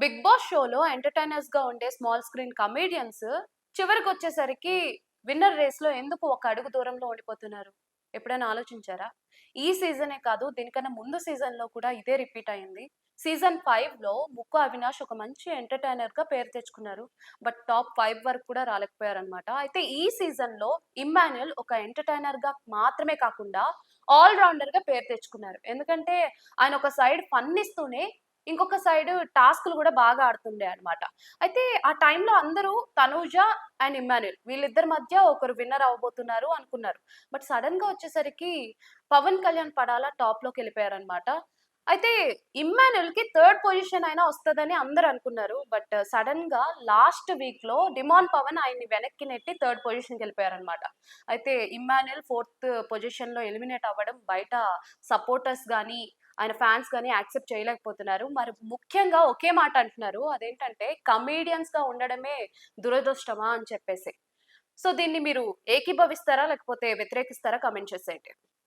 Big boss షోలో ఎంటర్‌టైనర్స్‌గా ఉండే small screen comedians చివరికొచ్చేసరికి winner రేస్‌లో ఎందుకు ఒక అడుగు దూరంలో ఉండిపోతున్నారు? ఎప్పుడైనా ఆలోచించారా? ఈ సీజనే కాదు, దీనికన్నా ముందు సీజన్‌లో కూడా ఇదే రిపీట్ అయింది. సీజన్ 5లో ముక్కు అవినాష్ ఒక మంచి ఎంటర్‌టైనర్‌గా పేరు తెచ్చుకున్నారు. బట్ టాప్ 5 వరకు కూడా రాలేకపోయారన్నమాట. అయితే ఈ సీజన్‌లో ఇమ్మాన్యుయల్ ఒక ఎంటర్‌టైనర్‌గా మాత్రమే కాకుండా ఆల్ రౌండర్‌గా పేరు తెచ్చుకున్నారు. ఎందుకంటే ఆయన ఒక సైడ్ ఫన్ ఇస్తూనే ఇంకొక సైడు టాస్క్‌లు గూడా బాగా ఆడుతుండే అన్నమాట. అయితే ఆ టైంలో అందరూ తనూజ అండ్ ఇమ్మాన్యుయల్ వీళ్ళిద్దరి మధ్య ఒకరు విన్నర్ అవ్వబోతున్నారు అనుకున్నారు. బట్ సడెన్‌గా వచ్చేసరికి పవన్ కళ్యాణ్ పడాల టాప్‌లోకెళ్ళిపోయారన్నమాట. అయితే ఇమ్మాన్యుయల్‌కి థర్డ్ పొజిషన్ అయినా వస్తదని అందరూ అనుకున్నారు. బట్ సడెన్‌గా లాస్ట్ వీక్‌లో డిమాన్ పవన్ ఆయన్ని వెనక్కి నెట్టి థర్డ్ పొజిషన్‌కెళ్ళిపోయారన్నమాట. అయితే ఇమ్మాన్యుయల్ ఫోర్త్ పొజిషన్‌లో ఎలిమినేట్ అవ్వడం బయట సపోర్టర్స్ గాని, ఆయన ఫాన్స్ గాని యాక్సెప్ట్ చేయలేకపోతున్నారు. మరి ముఖ్యంగా ఒకే మాట అంటున్నారు. అదేంటంటే కమెడియన్స్‌గా ఉండడమే దురదృష్టమా అని చెప్పేసి. సో, దీన్ని మీరు ఏకీభవిస్తారా? లేకపోతే వ్యతిరేకిస్తారా? కామెంట్ చేసేయండి.